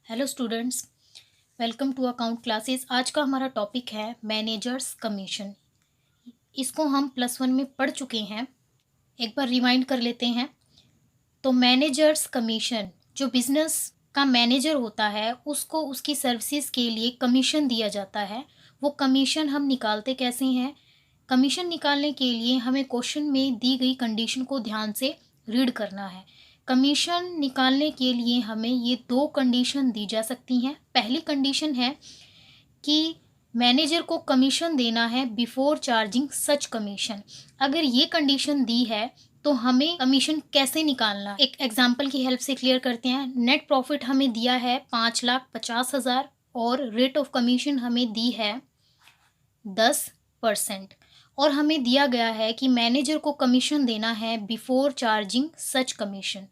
Hello students, welcome to account classes. आज का हमारा टॉपिक है मैनेजर्स कमीशन। इसको हम +1 में पढ़ चुके हैं। एक बार रिमाइंड कर लेते हैं। तो मैनेजर्स कमीशन, जो बिजनेस का मैनेजर होता है उसको उसकी सर्विसेज के लिए कमीशन दिया जाता है। वो कमीशन हम निकालते कैसे हैं? कमीशन निकालने के लिए हमें क्वेश्चन में दी गई कंडीशन को ध्यान से रीड करना है। कमीशन निकालने के लिए हमें ये दो कंडीशन दी जा सकती हैं। पहली कंडीशन है कि मैनेजर को कमीशन देना है बिफोर चार्जिंग सच कमीशन। अगर ये कंडीशन दी है तो हमें कमीशन कैसे निकालना, एक एग्जांपल की हेल्प से क्लियर करते हैं। नेट प्रॉफिट हमें दिया है 5,50,000 और रेट ऑफ कमीशन हमें दी है 10% और हमें दिया गया है कि मैनेजर को कमीशन देना है बिफोर चार्जिंग सच कमीशन।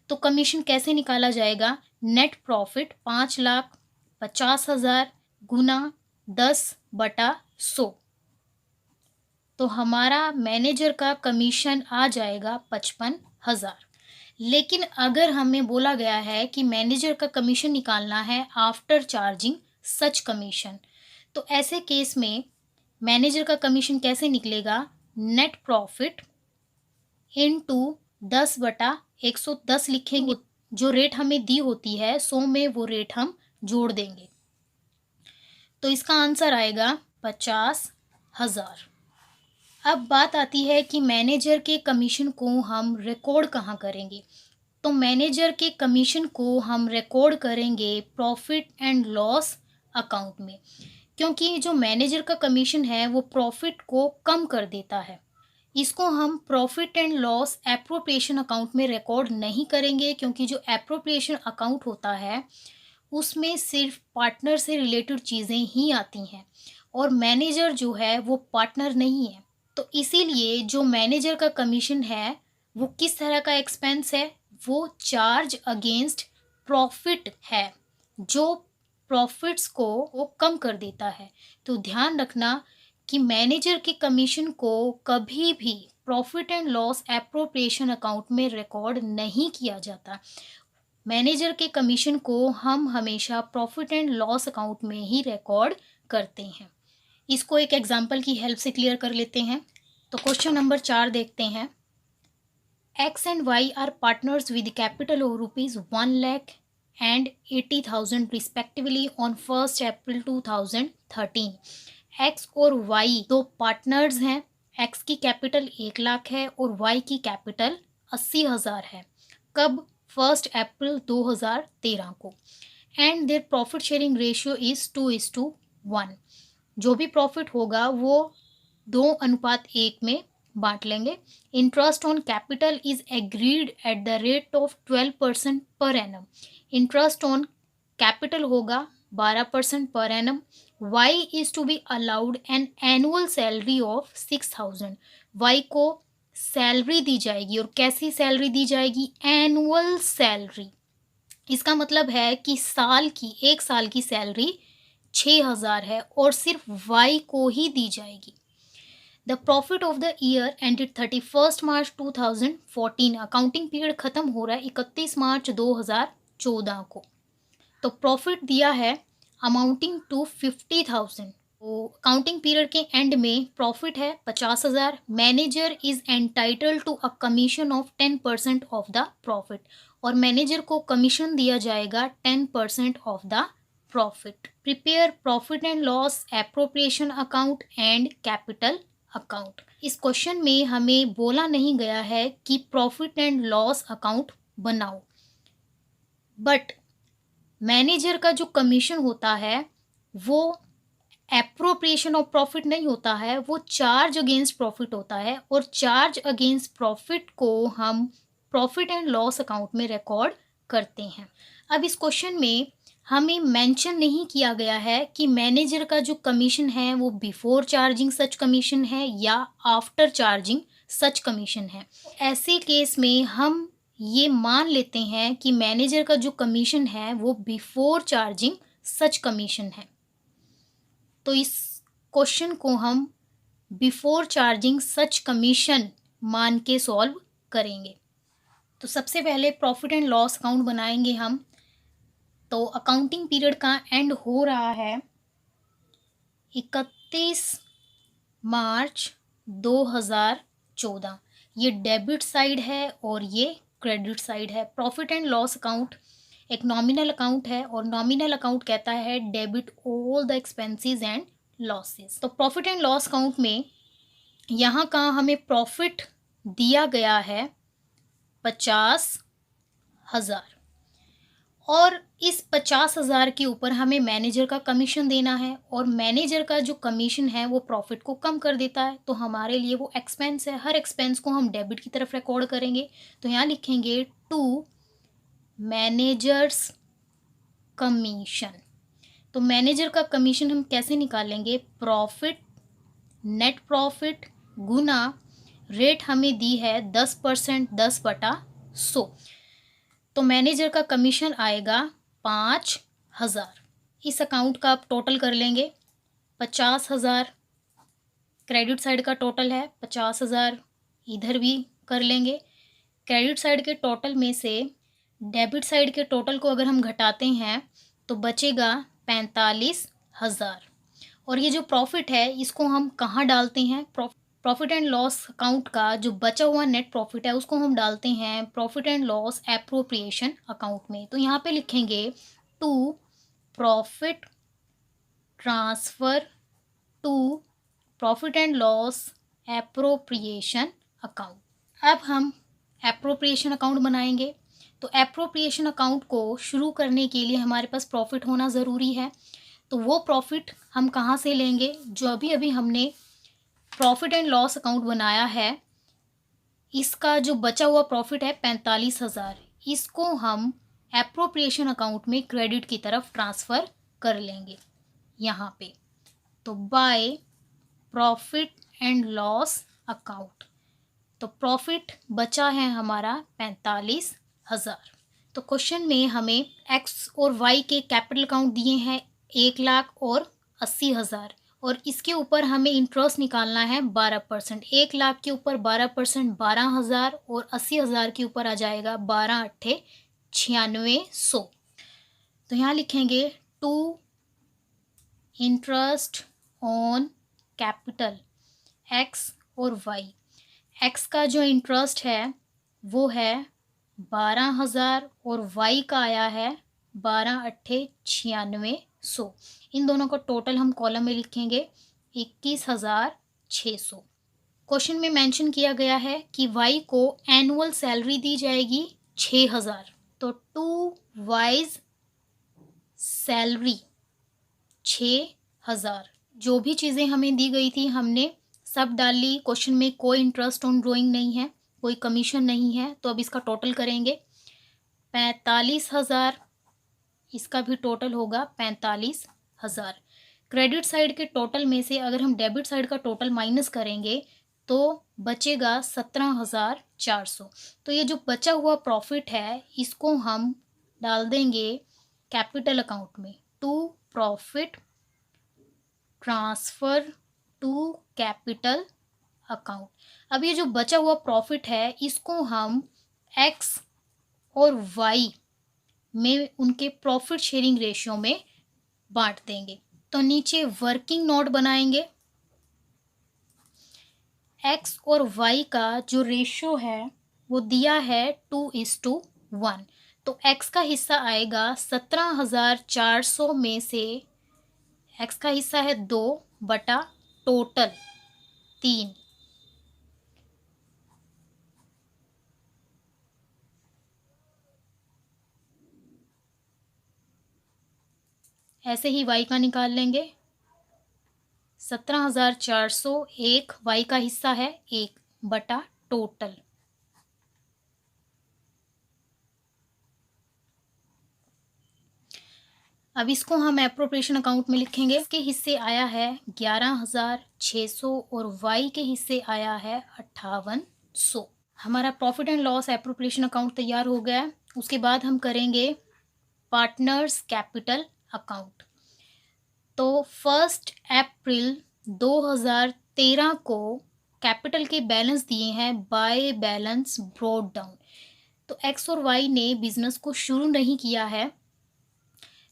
तो कमीशन कैसे निकाला जाएगा? नेट प्रॉफिट 5,50,000 गुना 10/100। तो हमारा मैनेजर का कमीशन आ जाएगा 55,000। लेकिन अगर हमें बोला गया है कि मैनेजर का कमीशन निकालना है आफ्टर चार्जिंग सच कमीशन, तो ऐसे केस में मैनेजर का कमीशन कैसे निकलेगा? नेट प्रॉफिट इनटू 10/110 लिखेंगे। जो रेट हमें दी होती है 100 में वो रेट हम जोड़ देंगे। तो इसका आंसर आएगा 50,000। अब बात आती है कि मैनेजर के कमीशन को हम रिकॉर्ड कहाँ करेंगे? तो मैनेजर के कमीशन को हम रिकॉर्ड करेंगे प्रॉफिट एंड लॉस अकाउंट में, क्योंकि जो मैनेजर का कमीशन है वो प्रॉफिट को कम कर देता है। इसको हम profit and loss appropriation account में रिकॉर्ड नहीं करेंगे, क्योंकि जो एप्रोप्रिएशन अकाउंट होता है उसमें सिर्फ पार्टनर से रिलेटेड चीज़ें ही आती हैं और मैनेजर जो है वो पार्टनर नहीं है। तो इसीलिए जो मैनेजर का कमीशन है वो किस तरह का एक्सपेंस है? वो चार्ज अगेंस्ट प्रॉफिट है, जो प्रॉफिट्स को वो कम कर देता है। तो ध्यान रखना कि मैनेजर के कमीशन को कभी भी profit and loss appropriation account में रिकॉर्ड नहीं किया जाता। मैनेजर के कमीशन को हम हमेशा प्रॉफिट एंड लॉस अकाउंट में ही रिकॉर्ड करते हैं। इसको एक एग्जांपल की हेल्प से क्लियर कर लेते हैं। तो क्वेश्चन नंबर 4 देखते हैं। X and Y are partners with capital of rupees 1 lakh and 80,000 respectively on 1st April 2013। X और Y दो पार्टनर्स हैं। X की कैपिटल 1 लाख है और Y की कैपिटल 80,000 है। कब? 1 अप्रैल 2013 को। And their profit sharing ratio is 2:1। जो भी प्रॉफिट होगा वो 2:1 में बांट लेंगे। Interest on capital is agreed at the rate of 12% per annum. Interest on capital होगा 12% per annum. Y is to be allowed an annual salary of 6,000। Y को salary दी जाएगी, और कैसी सैलरी दी जाएगी? Annual salary. इसका मतलब है कि एक साल की सैलरी 6,000 है और सिर्फ वाई को ही दी जाएगी। The profit of the year ended 31 March 2014। Accounting period खत्म हो रहा है 31 मार्च 2014 को। तो प्रॉफिट दिया है अमाउंटिंग टू 50,000। तो अकाउंटिंग पीरियड के एंड में प्रॉफिट है 50,000। Manager is entitled to a commission of 10% of the profit, और मैनेजर को कमीशन दिया जाएगा 10% of the profit. Prepare profit and loss appropriation account and capital account. इस क्वेश्चन में हमें बोला नहीं गया है कि प्रॉफिट एंड लॉस अकाउंट बनाओ, बट मैनेजर का जो कमीशन होता है वो एप्रोप्रिएशन ऑफ प्रॉफिट नहीं होता है, वो चार्ज अगेंस्ट प्रॉफिट होता है, और चार्ज अगेंस्ट प्रॉफिट को हम प्रॉफिट एंड लॉस अकाउंट में रिकॉर्ड करते हैं। अब इस क्वेश्चन में हमें मेंशन नहीं किया गया है कि मैनेजर का जो कमीशन है वो बिफोर चार्जिंग सच कमीशन है या आफ्टर चार्जिंग सच कमीशन है। ऐसे केस में हम ये मान लेते हैं कि मैनेजर का जो कमीशन है वो बिफोर चार्जिंग सच कमीशन है। तो इस क्वेश्चन को हम बिफोर चार्जिंग सच कमीशन मान के सॉल्व करेंगे। तो सबसे पहले प्रॉफिट एंड लॉस अकाउंट बनाएंगे हम। तो अकाउंटिंग पीरियड का एंड हो रहा है 31 मार्च 2014। ये डेबिट साइड है और ये क्रेडिट साइड है। प्रॉफिट एंड लॉस अकाउंट एक नॉमिनल अकाउंट है और नॉमिनल अकाउंट कहता है debit all the expenses and losses. तो प्रॉफिट एंड लॉस अकाउंट में यहाँ का हमें प्रॉफिट दिया गया है 50,000 और इस 50,000 के ऊपर हमें मैनेजर का कमीशन देना है और मैनेजर का जो कमीशन है वो प्रॉफिट को कम कर देता है, तो हमारे लिए वो एक्सपेंस है। हर एक्सपेंस को हम डेबिट की तरफ रिकॉर्ड करेंगे। तो यहाँ लिखेंगे टू मैनेजर्स कमीशन। तो मैनेजर का कमीशन हम कैसे निकालेंगे? प्रॉफिट नेट प्रॉफिट गुना रेट हमें दी है 10%, 10/100। तो मैनेजर का कमीशन आएगा 5,000। इस अकाउंट का आप टोटल कर लेंगे। 50,000 क्रेडिट साइड का टोटल है, 50,000 इधर भी कर लेंगे। क्रेडिट साइड के टोटल में से डेबिट साइड के टोटल को अगर हम घटाते हैं तो बचेगा 45,000। और ये जो प्रॉफिट है इसको हम कहाँ डालते हैं? प्रॉफिट एंड लॉस अकाउंट का जो बचा हुआ नेट प्रॉफिट है उसको हम डालते हैं profit and loss appropriation account में। तो यहाँ पे लिखेंगे to profit transfer to profit and loss appropriation account. अब हम एप्रोप्रिएशन अकाउंट बनाएंगे। तो एप्रोप्रिएशन अकाउंट को शुरू करने के लिए हमारे पास प्रॉफिट होना ज़रूरी है। तो वो प्रॉफिट हम कहाँ से लेंगे? जो अभी अभी हमने प्रॉफिट एंड लॉस अकाउंट बनाया है इसका जो बचा हुआ प्रॉफिट है 45,000, इसको हम एप्रोप्रिएशन अकाउंट में क्रेडिट की तरफ ट्रांसफ़र कर लेंगे यहाँ पे। तो by profit and loss account, तो प्रॉफिट बचा है हमारा 45,000। तो क्वेश्चन में हमें एक्स और वाई के कैपिटल अकाउंट दिए हैं 1,00,000 और 80,000 और इसके ऊपर हमें इंटरेस्ट निकालना है 12%। 1,00,000 के ऊपर 12% 12,000 और 80,000 के ऊपर आ जाएगा 12×8 = 9600। तो यहाँ लिखेंगे to interest on capital X और वाई। एक्स का जो इंटरेस्ट है वो है 12,000 और वाई का आया है 12×8 = 9600। इन दोनों का टोटल हम कॉलम में लिखेंगे 21,600। क्वेश्चन में मेंशन किया गया है कि वाई को एनुअल सैलरी दी जाएगी 6,000। तो टू वाइज सैलरी 6,000। जो भी चीज़ें हमें दी गई थी हमने सब डाल ली। क्वेश्चन में कोई इंटरेस्ट ऑन ड्राइंग नहीं है, कोई कमीशन नहीं है। तो अब इसका टोटल करेंगे 45,000, इसका भी टोटल होगा 45,000। क्रेडिट साइड के टोटल में से अगर हम डेबिट साइड का टोटल माइनस करेंगे तो बचेगा 17,400। तो ये जो बचा हुआ प्रॉफिट है इसको हम डाल देंगे कैपिटल अकाउंट में। To profit transfer to capital account. अब ये जो बचा हुआ प्रॉफिट है इसको हम एक्स और वाई में उनके प्रॉफिट शेयरिंग रेशियो में बांट देंगे। तो नीचे वर्किंग नोट बनाएंगे। एक्स और वाई का जो रेशियो है वो दिया है 2:1। तो एक्स का हिस्सा आएगा 17,400 में से एक्स का हिस्सा है 2 बटा टोटल 3। ऐसे ही वाई का निकाल लेंगे। 17,400 एक वाई का हिस्सा है 1 बटा टोटल। अब इसको हम एप्रोप्रिएशन अकाउंट में लिखेंगे। इसके हिस्से आया है 11,600 और वाई के हिस्से आया है 5,800। हमारा profit and loss appropriation account तैयार हो गया है। उसके बाद हम करेंगे पार्टनर्स कैपिटल अकाउंट। तो 1 अप्रैल 2013 को कैपिटल के बैलेंस दिए हैं बाय बैलेंस ब्रॉट डाउन। तो एक्स और वाई ने बिजनेस को शुरू नहीं किया है,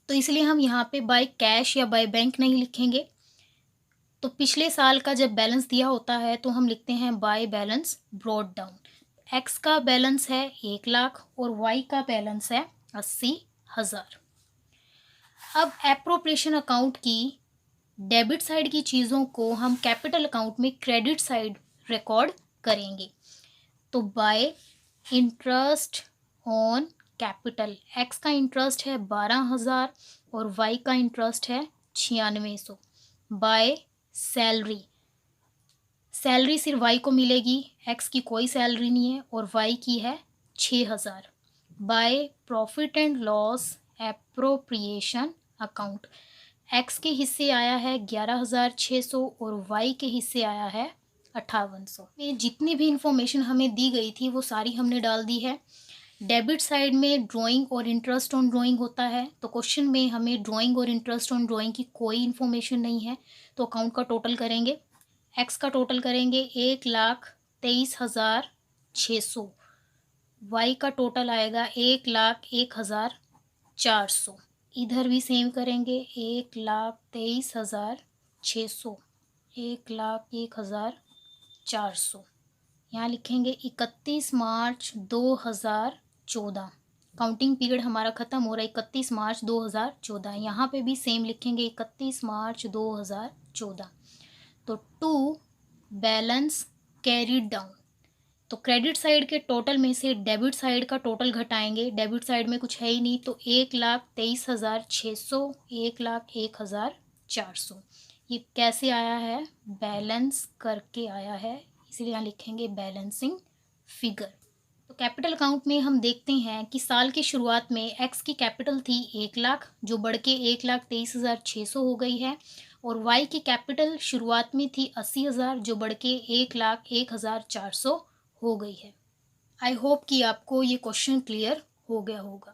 तो इसलिए हम यहाँ पे बाय कैश या बाय बैंक नहीं लिखेंगे। तो पिछले साल का जब बैलेंस दिया होता है तो हम लिखते हैं by balance brought down. X का बैलेंस है 1,00,000 और वाई का बैलेंस है 80,000। अब एप्रोप्रिएशन अकाउंट की डेबिट साइड की चीज़ों को हम कैपिटल अकाउंट में क्रेडिट साइड रिकॉर्ड करेंगे। तो bye interest on capital, x का इंटरेस्ट है 12,000 और वाई का इंटरेस्ट है 9600। बाय सैलरी, सैलरी सिर्फ वाई को मिलेगी, एक्स की कोई सैलरी नहीं है और वाई की है 6,000। By profit and loss appropriation account, x के हिस्से आया है 11,600 और वाई के हिस्से आया है 5,800। ये जितनी भी इंफॉर्मेशन हमें दी गई थी वो सारी हमने डाल दी है। डेबिट साइड में ड्राइंग और इंटरेस्ट ऑन ड्राइंग होता है, तो क्वेश्चन में हमें ड्राइंग और इंटरेस्ट ऑन ड्राइंग की कोई इन्फॉर्मेशन नहीं है। तो अकाउंट का टोटल करेंगे, एक्स का टोटल करेंगे 1,23,600, वाई का टोटल आएगा 1,01,400। इधर भी सेम करेंगे 1,23,600, 1,01,400। यहाँ लिखेंगे 31 मार्च 2014, काउंटिंग पीरियड हमारा ख़त्म हो रहा है 31 मार्च 2014। यहाँ पे भी सेम लिखेंगे 31 मार्च 2014। तो टू बैलेंस कैरीड डाउन, तो क्रेडिट साइड के टोटल में से डेबिट साइड का टोटल घटाएंगे। डेबिट साइड में कुछ है ही नहीं, तो 1,23,600, 1,01,400। ये कैसे आया है? बैलेंस करके आया है, इसलिए यहाँ लिखेंगे बैलेंसिंग फिगर। तो कैपिटल अकाउंट में हम देखते हैं कि साल की शुरुआत में एक्स की कैपिटल थी 1,00,000 जो बढ़ के 1,23,600 हो गई है, और वाई की कैपिटल शुरुआत में थी 80,000 जो बढ़ के 1,01,400 हो गई है। आई होप कि आपको ये क्वेश्चन क्लियर हो गया होगा।